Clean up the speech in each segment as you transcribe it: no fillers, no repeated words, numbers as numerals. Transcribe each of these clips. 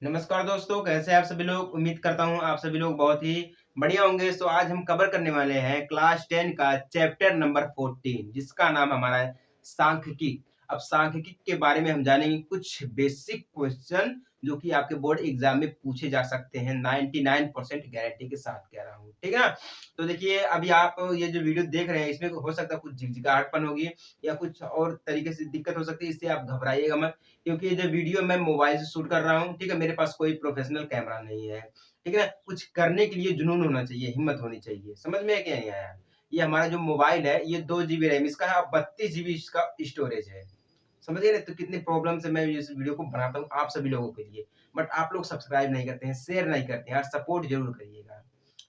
नमस्कार दोस्तों, कैसे हैं आप सभी लोग। उम्मीद करता हूं आप सभी लोग बहुत ही बढ़िया होंगे। तो आज हम कवर करने वाले हैं क्लास 10 का चैप्टर नंबर 14, जिसका नाम हमारा है सांख्यिकी। अब सांख्यिकी के बारे में हम जानेंगे कुछ बेसिक क्वेश्चन जो कि आपके बोर्ड एग्जाम में पूछे जा सकते हैं। 99% गारंटी के साथ कह रहा हूँ, ठीक है ना। तो देखिए, अभी आप ये जो वीडियो देख रहे हैं इसमें हो सकता है कुछ झिकझिकाहटपन होगी या कुछ और तरीके से दिक्कत हो सकती है। इससे आप घबराइएगा मत, क्योंकि ये जो वीडियो मैं मोबाइल से शूट कर रहा हूँ, ठीक है। मेरे पास कोई प्रोफेशनल कैमरा नहीं है, ठीक है ना। कुछ करने के लिए जुनून होना चाहिए, हिम्मत होनी चाहिए। समझ में है क्या नहीं आया। ये हमारा जो मोबाइल है ये 2 GB रैम इसका है और 32 GB इसका स्टोरेज है। समझ गए ना। तो कितनी प्रॉब्लम से मैं इस वीडियो को बनाता हूँ आप सभी लोगों के लिए। बट आप लोग सब्सक्राइब नहीं करते हैं, शेयर नहीं करते हैं, और सपोर्ट जरूर करिएगा,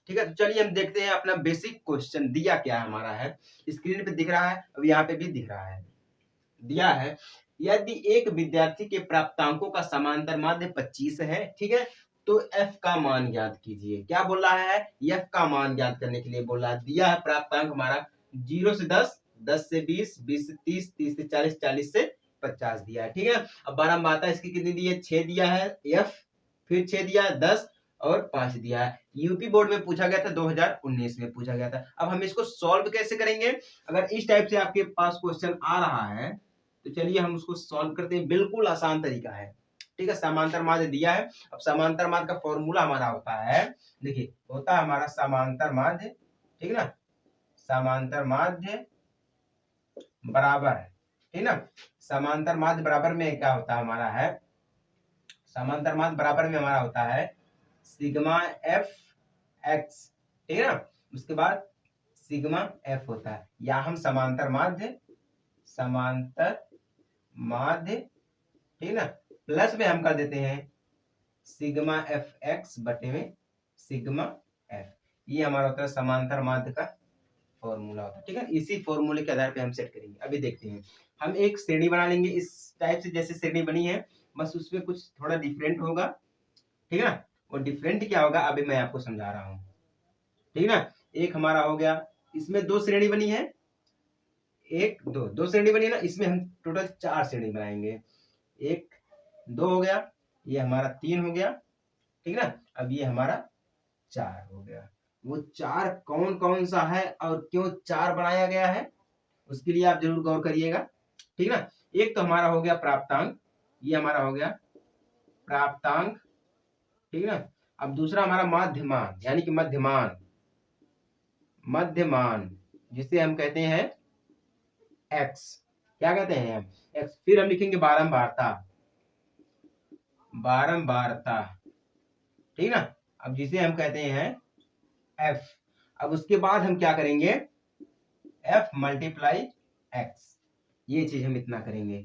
ठीक है। तो चलिए हम देखते हैं अपना बेसिक क्वेश्चन दिया क्या हमारा है। स्क्रीन पे दिख रहा है, अब यहाँ पे भी दिख रहा है। दिया है, यदि एक विद्यार्थी के प्राप्तांकों का समांतर माध्य 25 है, ठीक है, तो f का मान ज्ञात कीजिए। क्या बोल रहा है, f का मान ज्ञात करने के लिए बोल रहा है। दिया है प्राप्तांक हमारा 0 से 10, 10 से 20, 20 से 30, 30 से 40, 40 से 50 दिया है, ठीक है। अब बारंबारता इसकी कितनी दी है, 6 दिया है f, फिर 6 दिया है 10 और 5 दिया है। यूपी बोर्ड में पूछा गया था, 2019 में पूछा गया था। अब हम इसको सॉल्व कैसे करेंगे। अगर इस टाइप से आपके पास क्वेश्चन आ रहा है तो चलिए हम उसको सॉल्व करते हैं। बिल्कुल आसान तरीका है, ठीक है। समांतर माध्य दिया है। अब समांतर माध्य का फॉर्मूला हमारा होता है, देखिए होता है हमारा समांतर माध्य, ठीक है ना। समांतर माध्य बराबर है, ठीक ना। समांतर माध्य बराबर में क्या होता है हमारा है, समांतर माध्य बराबर में हमारा होता है सिग्मा एफ एक्स, ठीक है ना। उसके बाद सिग्मा एफ होता है, या हम समांतर माध्य, समांतर माध्य, ठीक है ना, प्लस में हम कर देते हैं सिग्मा एफ एक्स बटे में सिग्मा एफ। ये हमारा होता है समांतर माध्य का फॉर्मूला होता है, ठीक है। इसी फॉर्मूले के आधार पे हम सेट करेंगे। अभी देखते हैं, हम एक श्रेणी बना लेंगे इस टाइप से जैसे श्रेणी बनी है, बस उसमें कुछ थोड़ा डिफरेंट होगा, ठीक है ना। और डिफरेंट क्या होगा अभी मैं आपको समझा रहा हूँ, ठीक है ना। एक हमारा हो गया, इसमें 2 श्रेणी बनी है, एक दो, 2 श्रेणी बनी है ना। इसमें हम टोटल 4 श्रेणी बनाएंगे। एक, 2 हो गया, ये हमारा 3 हो गया, ठीक है ना। अब ये हमारा 4 हो गया। वो 4 कौन कौन सा है और क्यों 4 बनाया गया है, उसके लिए आप जरूर गौर करिएगा, ठीक है ना। एक तो हमारा हो गया प्राप्तांक, ये हमारा हो गया प्राप्तांक, ठीक है ना। अब दूसरा हमारा माध्यमान, यानी कि मध्यमान, मध्यमान जिसे हम कहते हैं x, क्या कहते हैं हम, x। फिर हम लिखेंगे बारंबारता, बारंबारता, ठीक ना। अब जिसे हम कहते हैं f। अब उसके बाद हम क्या करेंगे, f मल्टीप्लाई x, ये चीज हम इतना करेंगे,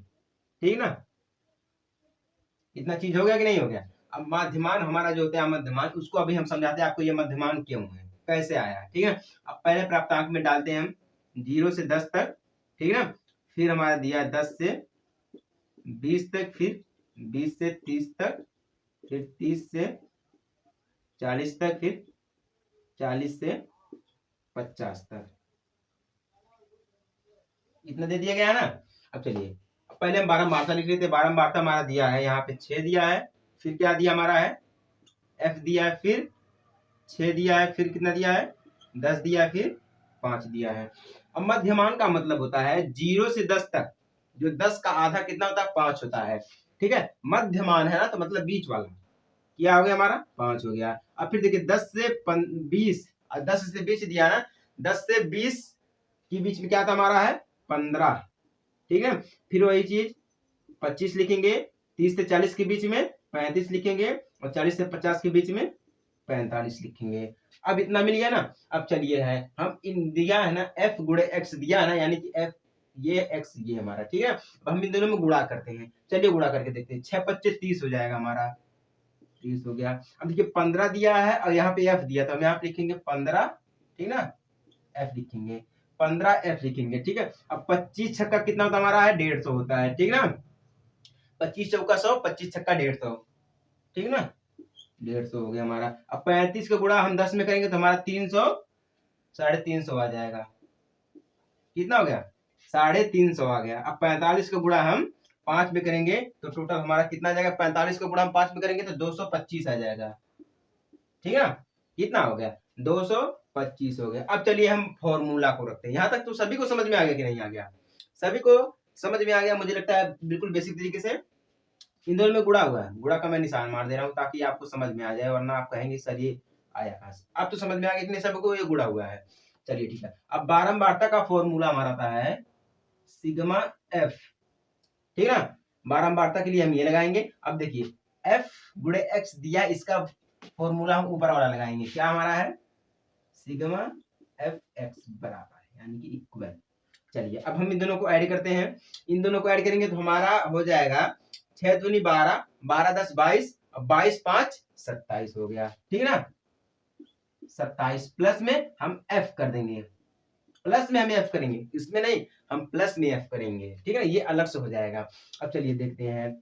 ठीक ना। इतना चीज हो गया कि नहीं हो गया। अब मध्यमान हमारा जो होता है मध्यमान, उसको अभी हम समझाते हैं आपको ये मध्यमान क्यों है, कैसे आया, ठीक है। अब पहले प्राप्तांक में डालते हैं हम 0 से 10 तक, ठीक है ना। फिर हमारा दिया 10 से 20 तक, फिर 20 से 30 तक, फिर 30 से 40 तक, फिर 40 से 50 तक। इतना दे दिया गया है ना। अब चलिए, अब पहले हम बारंबारता लिख लेते हैं। बारंबारता हमारा दिया है यहाँ पे 6 दिया है, फिर क्या दिया हमारा है f दिया है, फिर 6 दिया है, फिर कितना दिया है 10 दिया है, फिर 5 दिया है। अब मध्यमान का मतलब होता है 0 से 10 तक, जो 10 का आधा कितना होता है 5 होता है, ठीक है। मध्यमान है ना, तो मतलब बीच वाला, क्या हो गया हमारा 5 हो गया। अब फिर देखिए 10 से 20, 10 से 20 दिया ना, 10 से 20 के बीच में क्या था हमारा है 15, ठीक है। फिर वही चीज 25 लिखेंगे, 30 से 40 के बीच में 35 लिखेंगे, और 40 से 50 के बीच में 45 लिखेंगे। अब इतना मिल गया ना। अब चलिए है हम इन दिया है ना f गुणे x दिया है ना, यानी कि f ये x ये हमारा, ठीक है। अब हम इन दोनों में गुणा करते हैं, चलिए गुणा करके देखते हैं। 6 25 30 हो जाएगा हमारा, 30 हो गया। अब देखिए 15 दिया है और यहाँ पे f दिया था, हम यहाँ पे लिखेंगे 15, ठीक ना, f लिखेंगे 15 f लिखेंगे, ठीक है। अब 25 छक्का कितना होता है हमारा है 150 होता है, ठीक ना। 25 चौका 100, 25 छक्का 150, ठीक ना, 150 हो गया हमारा। अब 35 का गुणा हम 10 में करेंगे तो हमारा 300, 350 आ जाएगा। कितना हो गया 350 आ गया। अब 45 का गुणा हम 5 में करेंगे तो टोटल हमारा कितना आ जाएगा, 45 को गुणा हम 5 में करेंगे तो 225 आ जाएगा। ठीक है ना, कितना हो गया, 225 हो गया। अब चलिए हम फॉर्मूला को रखते हैं। यहाँ तक तो सभी को समझ में आ गया कि नहीं आ गया, सभी को समझ में आ गया मुझे लगता है बिल्कुल बेसिक तरीके से। इन दोनों में गुणा हुआ है, गुणा का मैं निशान मार दे रहा हूँ ताकि आपको समझ में आ जाए, वरना आप कहेंगे सर ये आया कहाँ से। अब तो समझ में आ गया इतने सबको ये गुणा हुआ है। चलिए ठीक है, अब बारंबारता का फॉर्मूला हमारा आता है सिग्मा एफ। ठीक है ना, बारंबारता के लिए हम ये लगाएंगे। अब देखिए एफ गुणे एक्स दिया, इसका फॉर्मूला हम ऊपर वाला लगाएंगे, क्या हमारा है, सिग्मा एफ एक्स बराबर यानी कि इक्वल। चलिए अब हम इन दोनों को ऐड करते हैं, इन दोनों को ऐड करेंगे तो हमारा हो जाएगा 6 दूनी 12, 12 10 22, 22 5 27 हो गया। ठीक है ना, 27 प्लस में हम एफ कर देंगे, प्लस में हम एफ करेंगे, इसमें नहीं, हम प्लस में एफ करेंगे। ठीक है ना, ये अलग से हो जाएगा। अब चलिए देखते हैं,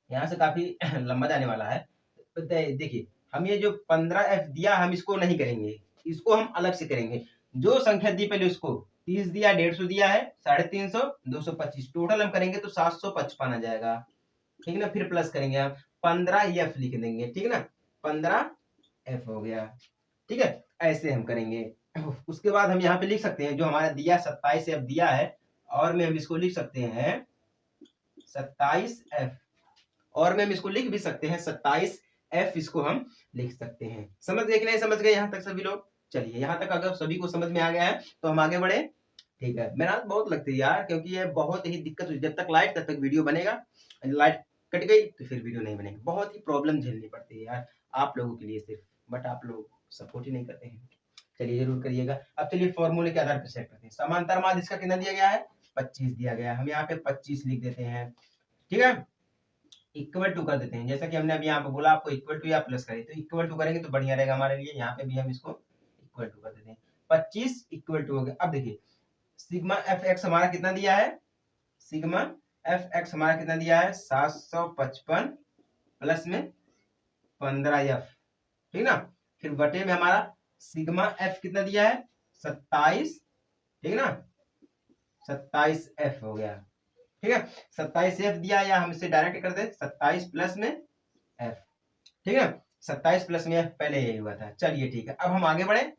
यहाँ से काफी लंबा जाने वाला है। तो देखिए हम ये जो 15f दिया हम इसको नहीं करेंगे, इसको हम अलग से करेंगे। जो संख्या दी पहले उसको 30 दिया, 150 दिया है, 350, 225, टोटल हम करेंगे तो 755 आ जाएगा। ठीक है ना, फिर प्लस करेंगे हम 15f लिख देंगे। ठीक है ना, 15f हो गया। ठीक है, ऐसे हम करेंगे। उसके बाद हम यहाँ पे लिख सकते हैं जो हमारा दिया 27f दिया है, और में हम इसको लिख सकते हैं 27f, और में हम इसको लिख भी सकते हैं 27f, इसको हम लिख सकते हैं। समझ गए कि नहीं समझ गए यहाँ तक सभी लोग? चलिए यहाँ तक अगर सभी को समझ में आ गया है तो हम आगे बढ़े। ठीक है, मेहनत बहुत लगती है यार, क्योंकि ये बहुत ही दिक्कत हुई, जब तक लाइट तब तक वीडियो बनेगा, लाइट कट गई तो फिर वीडियो नहीं बनेगा। बहुत ही प्रॉब्लम झेलनी पड़ती है यार आप लोगों के लिए सिर्फ, बट आप लोग सपोर्ट ही नहीं करते हैं। चलिए जरूर करिएगा। अब चलिए फॉर्मूले के आधार पर सेट करते हैं। समांतर माध्य इसका कितना दिया गया है, 25 दिया गया है, हम यहाँ पे 25 लिख देते हैं। ठीक है, इक्वल टू कर देते हैं, जैसा कि हमने अभी यहाँ पे बोला आपको इक्वल टू या प्लस करें, तो इक्वल टू करेंगे तो बढ़िया रहेगा हमारे लिए। यहाँ पे भी हम इसको इक्वल टू कर देते हैं, 25 इक्वल टू हो गया। अब देखिए सिग्मा एफ एक्स हमारा कितना दिया है, सिग्मा एफ एक्स हमारा कितना दिया है, 755 प्लस में 15f। ठीक ना, फिर बटे में हमारा सिग्मा एफ कितना दिया है, 27। ठीक है ना, 27f हो गया। ठीक है, 27f दिया, या हम इसे डायरेक्ट कर दे 27 प्लस में f। ठीक है, 27 प्लस में f पहले यही हुआ था। चलिए ठीक है, अब हम आगे बढ़े।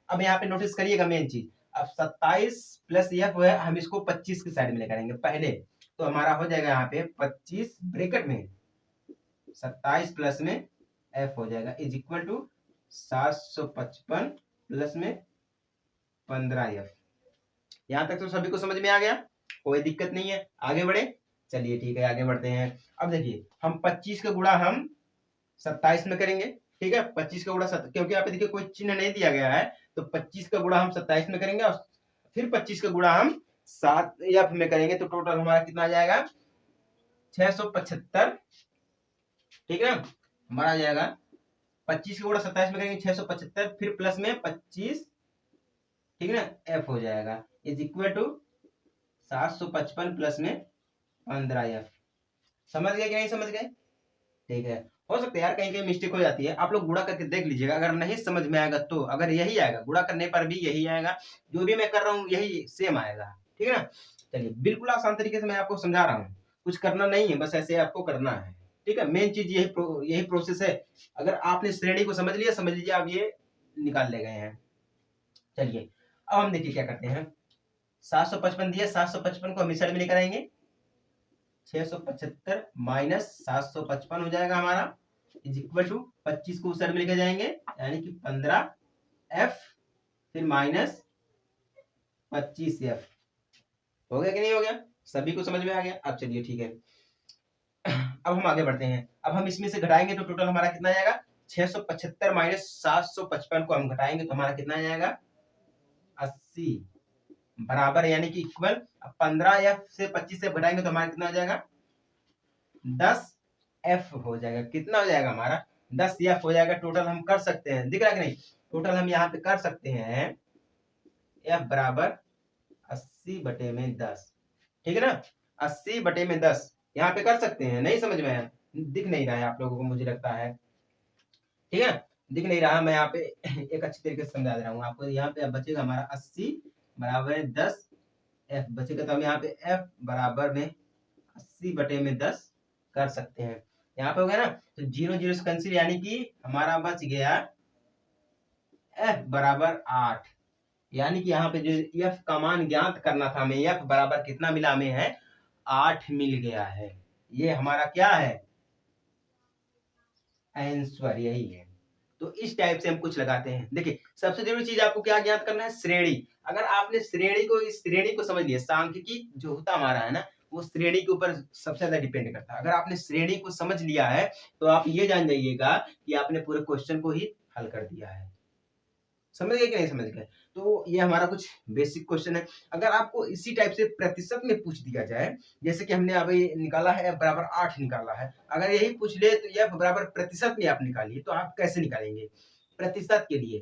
अब यहाँ पे नोटिस करिएगा मेन चीज, अब 27 प्लस f है, हम इसको 25 की साइड में ले करेंगे पहले, तो हमारा हो जाएगा यहाँ पे 25 ब्रैकेट में 27 प्लस में f हो जाएगा इज इक्वल टू 755 प्लस में 15f। यहाँ तक तो सभी को समझ में आ गया, कोई दिक्कत नहीं है, आगे बढ़े। चलिए ठीक है, आगे बढ़ते हैं। अब देखिए हम 25 का गुणा हम 27 में करेंगे। ठीक है, 25 का गुणा क्योंकि यहाँ पे देखिए कोई चिन्ह नहीं दिया गया है, तो 25 का गुणा हम 27 में करेंगे, और फिर 25 का गुणा हम 7f में करेंगे, तो टोटल हमारा कितना आ जाएगा, 675। ठीक है, हमारा आ जाएगा 25 का गुणा 27 में करेंगे 675, फिर प्लस में 25। ठीक है ना, f हो जाएगा इज इक्वल टू 755 प्लस में 15f। समझ गए कि नहीं समझ गए? ठीक है, हो सकता है यार कहीं कहीं मिस्टेक हो जाती है, आप लोग गुणा करके देख लीजिएगा, अगर नहीं समझ में आएगा तो, अगर यही आएगा गुणा करने पर भी यही आएगा, जो भी मैं कर रहा हूँ यही सेम आएगा। ठीक है ना, चलिए बिल्कुल आसान तरीके से मैं आपको समझा रहा हूँ, कुछ करना नहीं है, बस ऐसे आपको करना है। ठीक है, मेन चीज यही प्रोसेस है। अगर आपने श्रेणी को समझ लिया, समझ लीजिए आप ये निकाल ले गए हैं। चलिए अब हम देखिए क्या करते हैं, 755 दिया, 755 को हम इस साइड में लेकर आएंगे, 675 माइनस 755 हो जाएगा हमारा इज इक्वल टू 25 को उस साइड में लेके जाएंगे, यानी कि 15f, फिर माइनस 25f। हो गया कि नहीं हो गया? सभी को समझ में आ गया? अब चलिए ठीक है, अब हम आगे बढ़ते हैं। अब हम इसमें से घटाएंगे तो टोटल हमारा कितना आएगा, 675 माइनस 755 को हम घटाएंगे तो हमारा कितना आ जाएगा, 80 बराबर, यानी कि इक्वल। अब 15f से 25 से घटाएंगे तो हमारा कितना हो जाएगा, 10f हो जाएगा। कितना हो जाएगा हमारा, 10f हो जाएगा। टोटल हम कर सकते हैं, दिख रहा है कि नहीं, टोटल हम यहाँ पे कर सकते हैं f बराबर 80 बटे में 10। ठीक है ना, 80 बटे में 10 यहाँ पे कर सकते हैं। नहीं समझ में आया, दिख नहीं रहा है आप लोगों को मुझे लगता है। ठीक है, दिख नहीं रहा, मैं यहाँ पे एक अच्छी तरीके से समझा दे रहा हूँ आपको। यहाँ पे अब बचेगा हमारा 80 बराबर 10 f बचेगा, तो हम यहाँ पे f बराबर में 80/10 कर सकते हैं। यहाँ पे हो गया ना, तो 0 0 से कैंसिल, यानी कि हमारा बच गया f बराबर 8। यानी कि यहाँ पे जो f का मान ज्ञात करना था हमें, f बराबर कितना मिला हमें है, 8 मिल गया है। ये हमारा क्या है, आंसर यही है। तो इस टाइप से हम कुछ लगाते हैं। देखिए सबसे जरूरी चीज आपको क्या ज्ञात करना है, श्रेणी। अगर आपने श्रेणी को, इस श्रेणी को समझ लिया, सांख्यिकी जो होता हमारा है ना, वो श्रेणी के ऊपर सबसे ज्यादा डिपेंड करता है। अगर आपने श्रेणी को समझ लिया है तो आप ये जान जाइएगा कि आपने पूरे क्वेश्चन को ही हल कर दिया है। समझ गए कि नहीं समझ गए? तो ये हमारा कुछ बेसिक क्वेश्चन है। अगर आपको इसी टाइप से प्रतिशत में पूछ दिया जाए, जैसे कि हमने अभी निकाला है f बराबर 8 निकाला है, अगर यही पूछ ले तो f बराबर प्रतिशत में आप निकालिए, तो आप कैसे निकालेंगे प्रतिशत के लिए?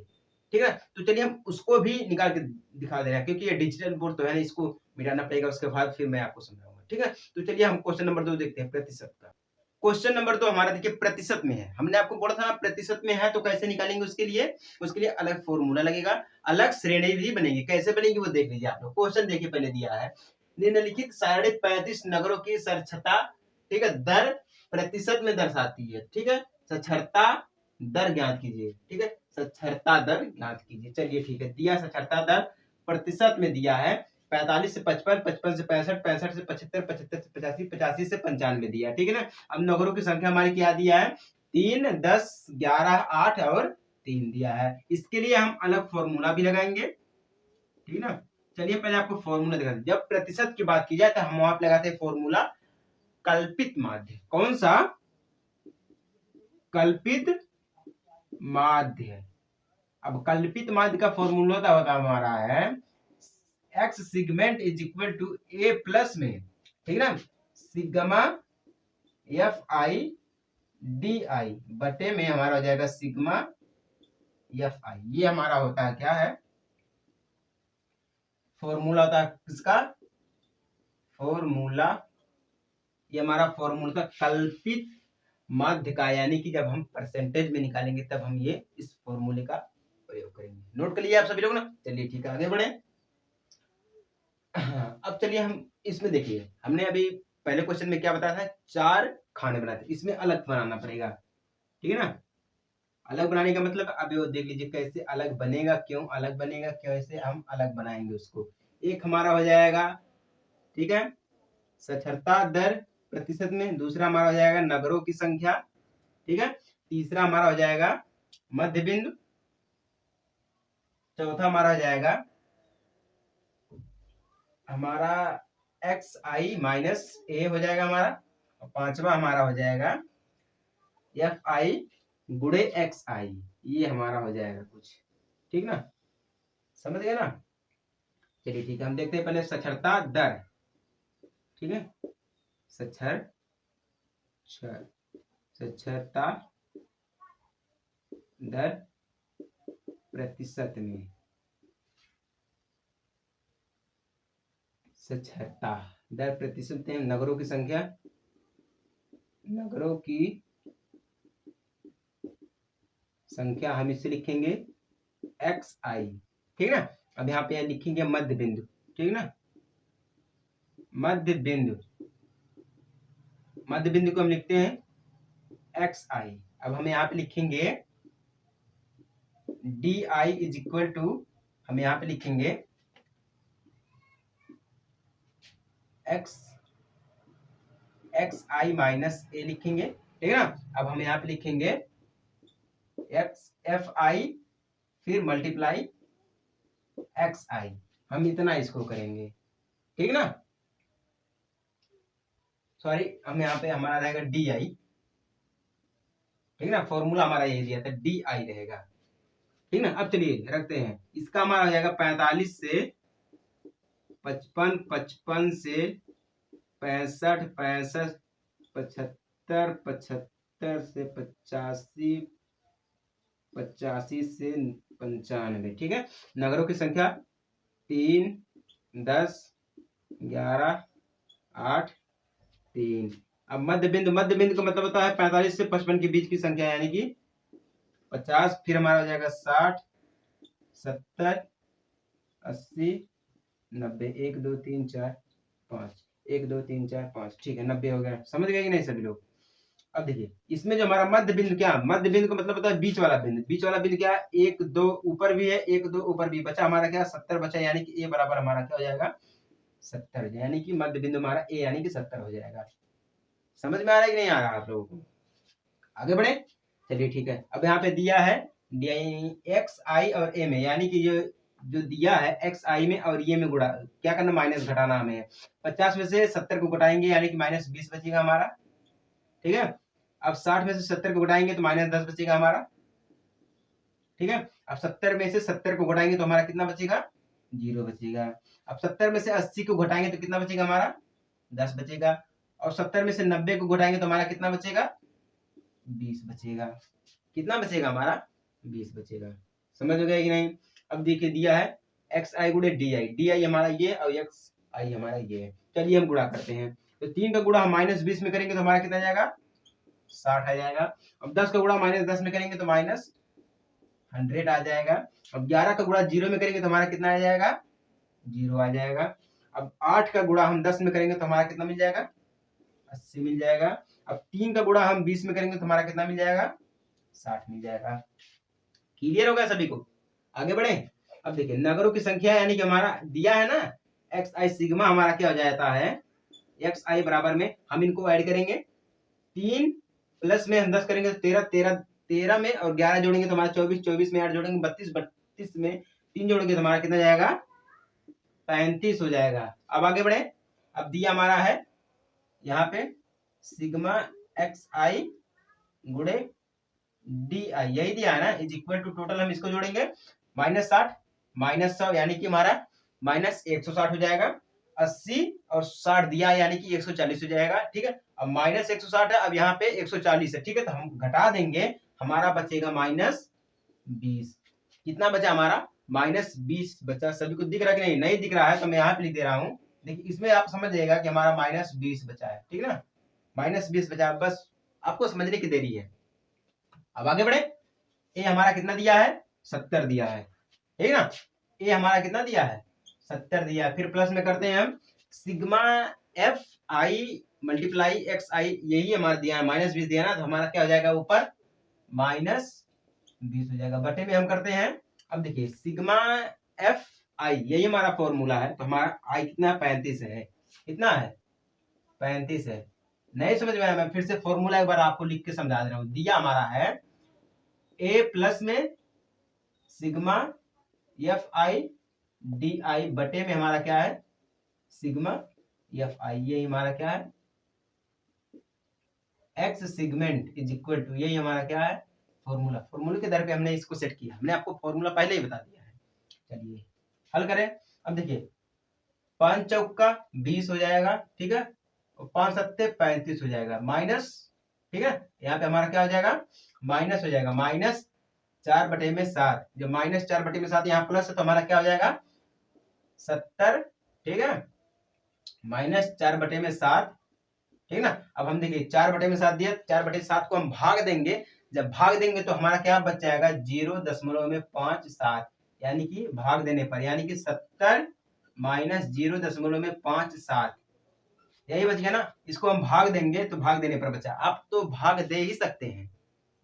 ठीक है, तो चलिए हम उसको भी निकाल के दिखा दे रहे हैं, क्योंकि ये डिजिटल बोर्ड तो है ना, इसको मिटाना पड़ेगा, उसके बाद फिर मैं आपको समझाऊंगा। ठीक है, तो चलिए हम क्वेश्चन नंबर 2 देखते हैं, प्रतिशत का। क्वेश्चन नंबर 2 हमारा देखिए प्रतिशत में है। हमने आपको बोला था प्रतिशत में है तो कैसे निकालेंगे, उसके लिए अलग फॉर्मूला लगेगा, अलग श्रेणी भी बनेगी। कैसे बनेगी वो देख लीजिए आप लोग। क्वेश्चन देखिए पहले दिया है, निम्नलिखित 35.5 नगरों की साक्षरता, ठीक है, दर प्रतिशत में दर्शाती है। ठीक है, साक्षरता दर ज्ञात कीजिए। ठीक है, साक्षरता दर ज्ञात कीजिए। चलिए ठीक है, दिया साक्षरता दर प्रतिशत में दिया है 45 से 55, 55 से 65, 65 से 75, 75 से 85, 85 से 95 दिया। ठीक है ना। अब नगरों की संख्या हमारी क्या दिया है, 3, 10, 11, 8 और 3 दिया है। इसके लिए हम अलग फॉर्मूला भी लगाएंगे। ठीक है ना। चलिए पहले आपको फॉर्मूला दिखा, जब प्रतिशत की बात की जाए तो हम वहां पे लगाते हैं फॉर्मूला कल्पित माध्य। कौन सा, कल्पित माध्य। अब कल्पित माध्य का फॉर्मूला होता हमारा है x segment is equal to a plus में, ठीक है ना, sigma F I D I बटे में हमारा हो जाएगा सिग्मा एफ आई। ये हमारा होता है क्या है, फॉर्मूला होता है किसका, फॉर्मूला, ये हमारा फॉर्मूला था कल्पित माध्य का। यानी कि जब हम परसेंटेज में निकालेंगे तब हम ये इस फॉर्मूले का प्रयोग करेंगे। नोट कर लिए आप सभी लोग ना। चलिए ठीक है, आगे बढ़े। अब चलिए हम इसमें देखिए, हमने अभी पहले क्वेश्चन में क्या बताया था, 4 खाने बनाए थे, इसमें अलग बनाना पड़ेगा। ठीक है ना। अलग बनाने का मतलब अभी वो देख लीजिए कैसे अलग बनेगा, क्यों अलग बनेगा, कैसे हम अलग बनाएंगे उसको। एक हमारा हो जाएगा, ठीक है, साक्षरता दर प्रतिशत में, दूसरा हमारा हो जाएगा नगरों की संख्या, ठीक है, तीसरा हमारा हो जाएगा मध्य बिंदु, चौथा हमारा हो जाएगा हमारा एक्स आई माइनस ए हो जाएगा हमारा, और पांचवा हमारा हो जाएगा एफ आई गुड़े एक्स आई। ये हमारा हो जाएगा कुछ, ठीक ना, समझ गए ना। चलिए ठीक है, हम देखते हैं पहले साक्षरता दर। ठीक है, साक्षरता दर प्रतिशत में, साक्षरता दर प्रतिशत में नगरों की संख्या, नगरों की संख्या हम इसे लिखेंगे एक्स आई। ठीक है ना। अब यहाँ पे लिखेंगे मध्य बिंदु, ठीक है ना, मध्य बिंदु, मध्य बिंदु को हम लिखते हैं एक्स आई। अब हम यहाँ पे लिखेंगे D I is equal to, हम यहाँ पे लिखेंगे X X I minus A लिखेंगे। ठीक है ना। अब हम यहाँ पे लिखेंगे एक्स एफ आई फिर मल्टीप्लाई एक्स आई, हम इतना इसको करेंगे। ठीक है ना। सॉरी, हम यहाँ पे हमारा रहेगा डी आई। ठीक है ना, फॉर्मूला हमारा ये दिया था डी आई रहेगा। ठीक ना। अब चलिए रखते हैं, इसका हमारा हो जाएगा 45 से 55, 55 से 65, 65, 75, 75 से 85, 85 से 95। ठीक है, नगरों की संख्या 3, 10, 11, 8, 3। अब मध्य बिंदु, मध्य बिंदु का मतलब होता है 45 से 55 के बीच की संख्या, यानी कि 50, फिर हमारा हो जाएगा 60, 70, 80, 90, 1, 2, 3, 4, 5। 1 2 3 4 5, ठीक है 90 हो गया। समझ गए कि नहीं सभी लोग? अब देखिए इसमें जो हमारा मध्य बिंदु, क्या मध्य बिंदु का मतलब होता है बीच वाला बिंदु। बीच वाला बिंदु क्या, 1 2 ऊपर भी है, 1 2 ऊपर भी बचा हमारा क्या 70 बचा, यानी कि ए बराबर हमारा क्या हो जाएगा 70, यानी कि मध्य बिंदु हमारा ए यानी कि 70 हो जाएगा। समझ में आ रहा है कि नहीं आ रहा आप लोगों को? आगे बढ़े, चलिए ठीक है। अब यहाँ पे दिया है एक्स आई और ए में, यानी कि जो जो दिया है एक्स आई में और ये में गुणा क्या करना, माइनस घटाना हमें। 50 में से 70 को घटाएंगे यानी कि -20 बचेगा हमारा, ठीक है। अब 60 में से 70 को घटाएंगे तो -10 बचेगा हमारा, ठीक है। अब 70 में से 70 को घटाएंगे तो हमारा कितना बचेगा, 0 बचेगा। अब 70 में से 80 को घटाएंगे तो कितना बचेगा हमारा, 10 बचेगा। और 70 में से 90 को घटाएंगे तो हमारा कितना बचेगा, 20 बचेगा। कितना बचेगा हमारा, 20 बचेगा। समझ हो गया कि नहीं? अब देखिए दिया है एक्स आई गुणे डी आई, डी आई हमारा ये और एक्स आई हमारा ये है। चलिए हम गुणा करते हैं, तो 3 का गुणा हम -20 में करेंगे तो हमारा कितना जाएगा, 60 आ जाएगा। अब 10 का गुणा -10 में करेंगे तो -100 आ जाएगा। अब 11 का गुणा 0 में करेंगे तो हमारा कितना आ जाएगा, 0 आ जाएगा। अब 8 का गुणा हम 10 में करेंगे तो हमारा कितना मिल जाएगा, 80 मिल जाएगा। अब 3 का गुणा हम 20 में करेंगे तो हमारा कितना मिल जाएगा, 60 मिल जाएगा। क्लियर हो गया सभी को? आगे बढ़े। अब देखिए नगरों की संख्या, यानी कि हमारा दिया है ना एक्स आई सिग्मा हमारा क्या हो जाता है, एक्स आई बराबर में हम इनको ऐड करेंगे, 3 प्लस में हम 10 करेंगे तो 13 13 13 में और 11 जोड़ेंगे तो हमारा 24 24 में 8 जोड़ेंगे 32 32 में 3 जोड़ेंगे तो हमारा कितना जाएगा, 35 हो जाएगा। अब आगे बढ़े। अब दिया हमारा है यहाँ पे सिग्मा एक्स आई गुणे डी आई, यही दिया है ना, इज इक्वल टू टोटल हम इसको जोड़ेंगे -60 -100 यानी कि हमारा -160 हो जाएगा। 80 और 60 दिया है यानी कि 140 हो जाएगा, ठीक है। अब -160 है, अब यहाँ पे 140 है, ठीक है। तो हम घटा देंगे, हमारा बचेगा -20। कितना बचा हमारा, -20 बचा। सभी को दिख रहा है कि नहीं? नहीं दिख रहा है तो मैं यहाँ पे लिख दे रहा हूँ। देखिए इसमें आप समझ जाएगा कि हमारा -20 बचा है, ठीक है ना, -20 बचा, बस आपको समझने की देरी है। अब आगे बढ़े। ए हमारा कितना दिया है, 70 दिया है, ठीक है ना। ए हमारा कितना दिया है, 70 दिया है। फिर प्लस में करते हैं हम sigma F I multiply X I, यही हमारा दिया है, -20 दिया ना, तो हमारा क्या हो जाएगा ऊपर -20 हो जाएगा। बटे में हम करते हैं, अब देखिए सिग्मा एफ आई यही हमारा फॉर्मूला है, तो हमारा आई कितना है, 35 है। कितना है, 35 है। नहीं समझ में आया, मैं फिर से फॉर्मूला एक बार आपको लिख के समझा दे रहा हूँ। दिया हमारा है ए प्लस में sigma F I D I बटे में हमारा क्या है, सिग्मा एफ आई, ये हमारा क्या है, X segment is equal to, यही हमारा क्या है फॉर्मूला। फॉर्मूले के दर पे हमने इसको सेट किया, हमने आपको फॉर्मूला पहले ही बता दिया है। चलिए हल करें। अब देखिए 5 चौका 20 हो जाएगा, ठीक है, और 5 सत्ते 35 हो जाएगा, माइनस, ठीक है। यहाँ पे हमारा क्या हो जाएगा, माइनस हो जाएगा, -4 बटे में 7, जो -4 बटे में 7 यहाँ प्लस है तो हमारा क्या हो जाएगा 70, ठीक है, -4 बटे में 7, ठीक है ना। अब हम देखिए 4 बटे में 7 दिया, 4 बटे 7 को हम भाग देंगे, जब भाग देंगे तो हमारा क्या बच जाएगा 0.57, यानी कि भाग देने पर, यानी कि 70 माइनस 0.57, यही बच गया ना। इसको हम भाग देंगे तो भाग देने पर बचा। आप तो भाग दे ही सकते हैं,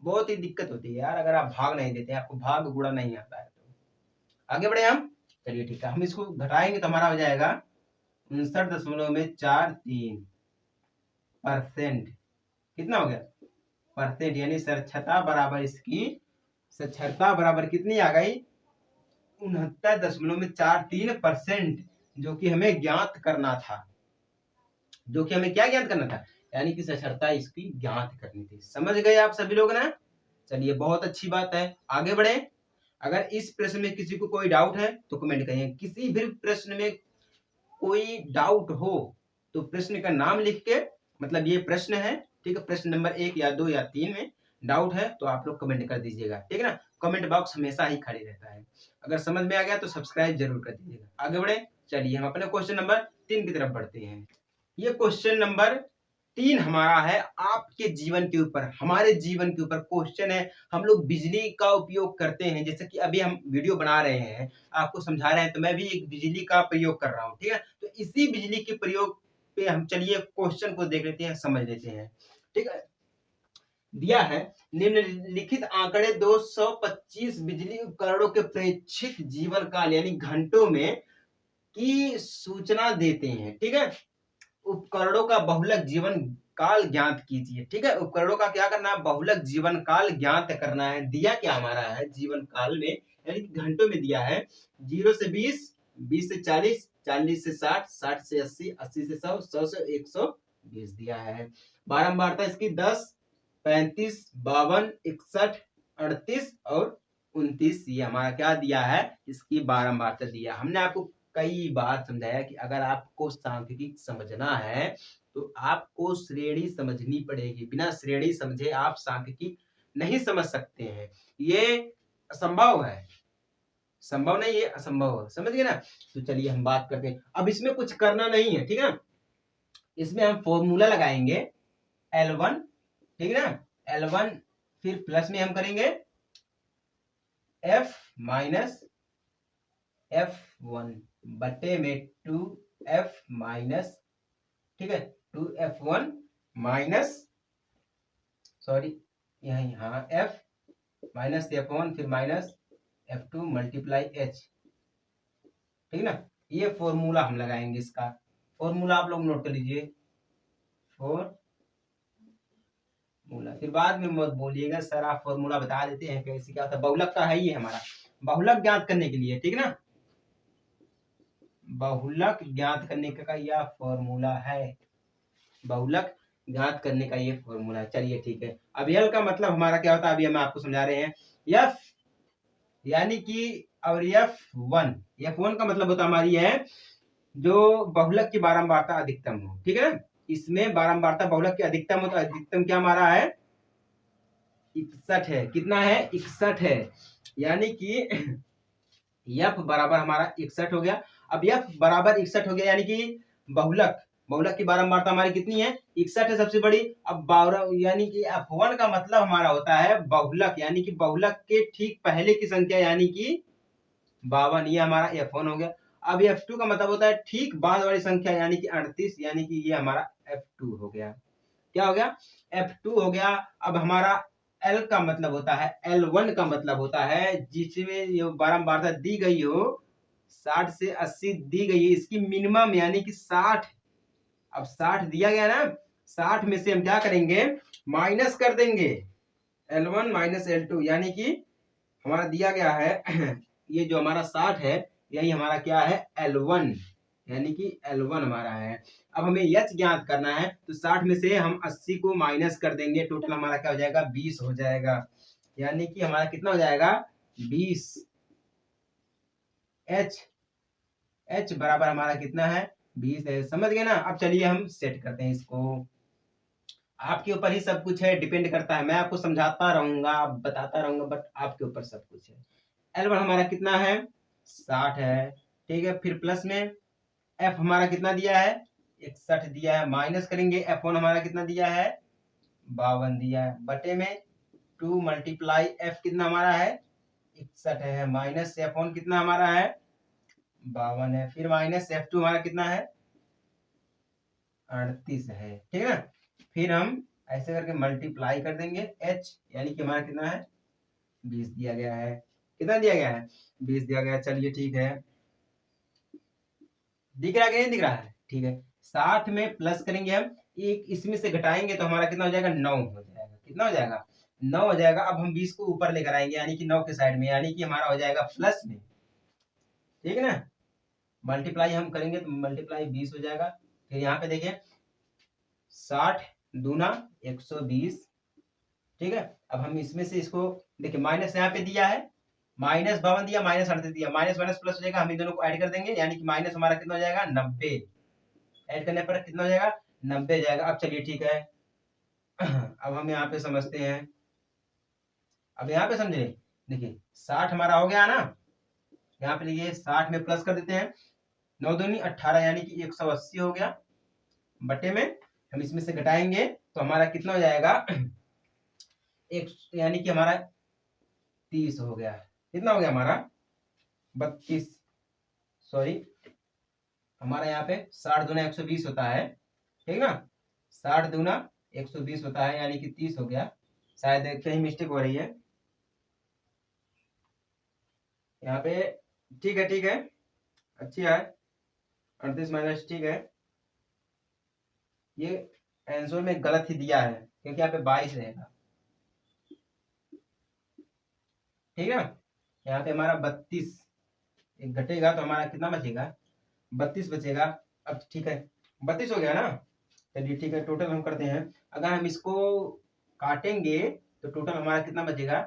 बहुत ही दिक्कत होती है यार अगर आप भाग नहीं देते, आपको भाग गुणा नहीं आता है तो। आगे बढ़े हम, चलिए ठीक है, हम इसको घटाएंगे तो हमारा हो जाएगा 59.43%। कितना हो गया परसेंट, यानी साक्षरता बराबर इसकी साक्षरता बराबर कितनी आ गई 69.43%, जो कि हमें ज्ञात करना था, जो कि हमें क्या ज्ञात करना था, यानी कि साक्षरता इसकी ज्ञात करनी थी। समझ गए आप सभी लोग ना? चलिए बहुत अच्छी बात है, आगे बढ़े। अगर इस प्रश्न में किसी को कोई डाउट है तो कमेंट करिए। किसी भी प्रश्न में कोई डाउट हो तो प्रश्न का नाम लिख के, मतलब ये प्रश्न है, ठीक है, प्रश्न नंबर 1 या 2 या 3 में डाउट है तो आप लोग कमेंट कर दीजिएगा, ठीक है ना। कमेंट बॉक्स हमेशा ही खाली रहता है। अगर समझ में आ गया तो सब्सक्राइब जरूर कर दीजिएगा। आगे बढ़े, चलिए हम अपने क्वेश्चन नंबर 3 की तरफ बढ़ते हैं। ये क्वेश्चन नंबर 3 हमारा है आपके जीवन के ऊपर, हमारे जीवन के ऊपर क्वेश्चन है। हम लोग बिजली का उपयोग करते हैं, जैसे कि अभी हम वीडियो बना रहे हैं, आपको समझा रहे हैं, तो मैं भी एक बिजली का प्रयोग कर रहा हूँ, ठीक है। तो इसी बिजली के प्रयोग पे हम चलिए क्वेश्चन को देख लेते हैं, समझ लेते हैं। ठीक है, दिया है निम्नलिखित आंकड़े 225 बिजली उपकरणों के प्रेक्षित जीवन काल यानी घंटों में की सूचना देते हैं। ठीक है, उपकरणों का बहुलक जीवन काल ज्ञात कीजिए। ठीक है, उपकरणों का क्या करना है, बहुलक जीवन काल ज्ञात करना है। दिया क्या हमारा है जीवन काल में यानी कि घंटों में दिया है 0 से 20, 20 से 40, 40 से 60, 60 से 80, 80 से 100, 100 से 120 दिया है। बारंबारता इसकी 10, 35, 52, 61, 38 और 29 ये हमारा क्या दिया है, इसकी बारंबारता दिया। हमने आपको कई बार समझाया कि अगर आपको सांख्यिकी समझना है तो आपको श्रेणी समझनी पड़ेगी, बिना श्रेणी समझे आप सांख्यिकी नहीं समझ सकते हैं, ये असंभव है। संभव नहीं, ये असंभव है, समझ गए ना। तो चलिए हम बात करते हैं। अब इसमें कुछ करना नहीं है, ठीक है ना, इसमें हम फॉर्मूला लगाएंगे L1, ठीक है ना, L1 फिर प्लस में हम करेंगे F माइनस F1 बटे में 2F माइनस, ठीक है, 2F1 माइनस, सॉरी यही, हाँ, F माइनस F1 फिर माइनस F2 मल्टीप्लाई H, ठीक ना। ये फॉर्मूला हम लगाएंगे, इसका फॉर्मूला आप लोग नोट कर लीजिए, फॉर्मूला। फिर बाद में मत बोलिएगा सर आप फॉर्मूला बता देते हैं कैसे क्या होता है। बहुलक का है ये हमारा, बहुलक ज्ञात करने के लिए, ठीक ना, बहुलक ज्ञात करने का यह फॉर्मूला है, बहुलक ज्ञात करने का ये फॉर्मूला। चलिए ठीक है, अब यल का मतलब हमारा क्या होता है अभी हम आपको समझा रहे हैं। एफ यानी कि, और F1 का मतलब होता हमारी है जो बहुलक की बारंबारता अधिकतम हो, ठीक है ना। इसमें बारंबारता बहुलक की अधिकतम हो तो अधिकतम क्या हमारा है 61 है, कितना है 61 है, यानी कि F बराबर हमारा 61 हो गया। अब F बराबर 61 हो गया यानी कि बहुलक की बारंबारता हमारी कितनी है 61 है सबसे बड़ी। अब 12 यानी कि F1 का मतलब हमारा होता है बहुलक, यानी कि बहुलक के ठीक पहले की संख्या यानी कि 52, ये हमारा F1 हो गया। अब F2 का मतलब होता है ठीक बाद वाली संख्या यानी कि 38, यानी कि ये हमारा F2 हो गया। क्या हो गया F2 हो गया। अब हमारा L का मतलब होता है, L1 का मतलब होता है जिसमें ये बारंबारता दी गई हो 60 से 80 दी गई है, इसकी मिनिमम यानी कि 60। अब 60 दिया गया ना, 60 में से हम क्या करेंगे माइनस कर देंगे L1 माइनस L2, यानी कि हमारा दिया गया है ये जो हमारा 60 है यही हमारा क्या है L1, यानी कि L1 हमारा है। अब हमें H ज्ञात करना है तो 60 में से हम 80 को माइनस कर देंगे, टोटल हमारा क्या हो जाएगा 20 हो जाएगा, यानी कि हमारा कितना हो जाएगा 20। H बराबर हमारा कितना है 20 है, समझ गए ना। अब चलिए हम सेट करते हैं इसको, आपके ऊपर ही सब कुछ है, डिपेंड करता है, मैं आपको समझाता रहूंगा बताता रहूंगा बट आपके ऊपर सब कुछ है। L1 हमारा कितना है 60 है, ठीक है, फिर प्लस में F हमारा कितना दिया है 61 दिया है, माइनस करेंगे F1 हमारा कितना दिया है 52 दिया है, बटे में 2 मल्टीप्लाई F कितना हमारा है 61 है, माइनस F1 कितना हमारा है 52 है, फिर माइनस F2 हमारा कितना है 38 है, ठीक है ना। फिर हम ऐसे करके मल्टीप्लाई कर देंगे H, यानी कि हमारा कितना है 20 दिया गया है, कितना दिया गया है 20 दिया गया है। चलिए ठीक है, दिख रहा है कि नहीं दिख रहा है, ठीक है। 60 में प्लस करेंगे हम, एक इसमें से घटाएंगे तो हमारा कितना हो जाएगा 9 हो जाएगा, कितना हो जाएगा 9 हो जाएगा। अब हम 20 को ऊपर लेकर आएंगे यानी कि 9 के साइड में, यानी कि हमारा हो जाएगा प्लस में, ठीक है ना। मल्टीप्लाई हम करेंगे तो मल्टीप्लाई 20 हो जाएगा। फिर यहाँ पे देखिए 60 दूना 120, ठीक है। अब हम इसमें से इसको देखिए माइनस यहाँ पे दिया है, माइनस 52 दिया, माइनस 38 दिया, माइनस माइनस प्लस हो जाएगा, हम इन दोनों को ऐड कर देंगे यानी कि माइनस हमारा कितना हो जाएगा 90, ऐड करने पर कितना हो जाएगा 90 हो जाएगा। अब चलिए ठीक है अब हम यहाँ पे समझते हैं, अब यहाँ पे समझे, देखिए 60 हमारा हो गया ना, यहाँ पे लिखिए 60 में प्लस कर देते हैं, 9 दूनी 18 यानी कि 180 हो गया, बटे में हम इसमें से घटाएंगे तो हमारा कितना हो जाएगा एक, यानी कि हमारा 30 हो गया, कितना हो गया हमारा 32, सॉरी हमारा यहाँ पे 60 दूना 120 होता है, ठीक ना। 60 दूना 120 होता है, यानी कि 30 हो गया। शायद कहीं मिस्टेक हो रही है यहाँ पे। ठीक है, ठीक है, अच्छी है। 38 माइनस, ठीक है। ये आंसर में गलत ही दिया है, क्योंकि यहाँ पे 22 रहेगा। ठीक है, यहाँ पे हमारा 32 एक घटेगा तो हमारा कितना बचेगा, 32 बचेगा। अब ठीक है, 32 हो गया ना। चलिए ठीक है, टोटल हम करते हैं। अगर हम इसको काटेंगे तो टोटल हमारा कितना बचेगा,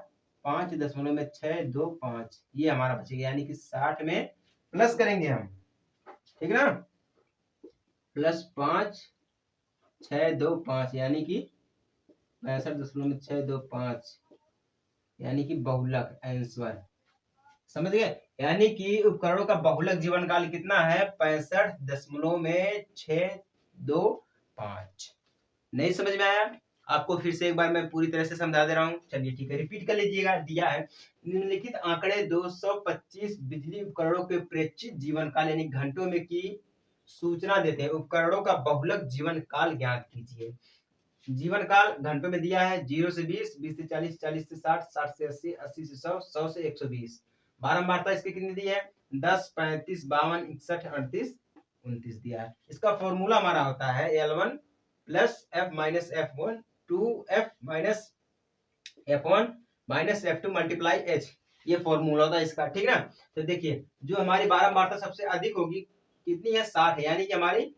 5.625 ये हमारा बचेगा, यानी कि 60 में प्लस करेंगे हम। ठीक ना, +5.625 यानी कि 65.625, यानी कि बहुलक आंसर। समझ गए। यानी कि उपकरणों का बहुलक जीवन काल कितना है, 65.625। नहीं समझ में आया आपको, फिर से एक बार मैं पूरी तरह से समझा दे रहा हूँ। चलिए ठीक है, रिपीट कर लीजिएगा। दिया है निम्नलिखित आंकड़े 225 बिजली उपकरणों के प्रेक्षित जीवन काल यानी घंटों में की सूचना देते हैं। उपकरणों का बहुलक जीवन काल ज्ञात कीजिए। जीवन काल घंटों में दिया है 0 से 20, 20 से 40, 40 से 60, 60 से 80, 80 से 100, 100 से 120। बारंबारता इसकी कितनी दी है, 10, 35, 52, 61, 38, 29 दिया है। इसका फॉर्मूला हमारा होता है L1 plus F minus F1 2F minus F1 minus F2 multiply H, ये फॉर्मूला होता है इसका। ठीक है ना। तो देखिए, जो हमारी बारंबारता सबसे अधिक होगी कितनी है, 60 है, यानी कि हमारी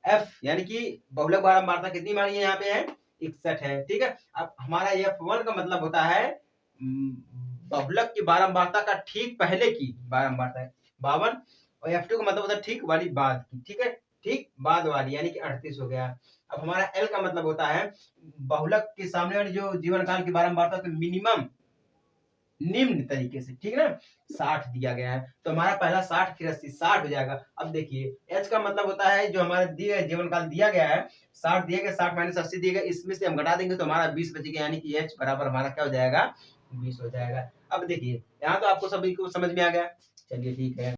F यानी कि बहुलक बारंबारता कितनी हमारी यहाँ पे है, 61 है। ठीक है, अब हमारा F1 का मतलब होता है बहुलक की बारंबारता का ठीक पहले की बारंबारता है 52, और F2 का मतलब होता है ठीक वाली बाद की। ठीक है, ठीक बाद वाली, यानी कि 38 हो गया। अब हमारा L का मतलब होता है बहुलक के सामने वाली जो जीवन काल की बारंबारता तो मिनिमम निम्न तरीके से। ठीक है ना, 60 दिया गया है तो हमारा पहला 60 फिर 80, 60 हो जाएगा। अब देखिए एच का मतलब होता है जो हमारा दिए जीवन काल दिया गया है 60 दिया गया, 60 माइनस 80 दिया गया, इसमें से हम घटा देंगे तो हमारा 20 बचेगा, यानी कि एच बराबर हमारा क्या हो जाएगा, 20 हो जाएगा। अब देखिए यहाँ तो आपको सभी को समझ में आ गया। चलिए ठीक है।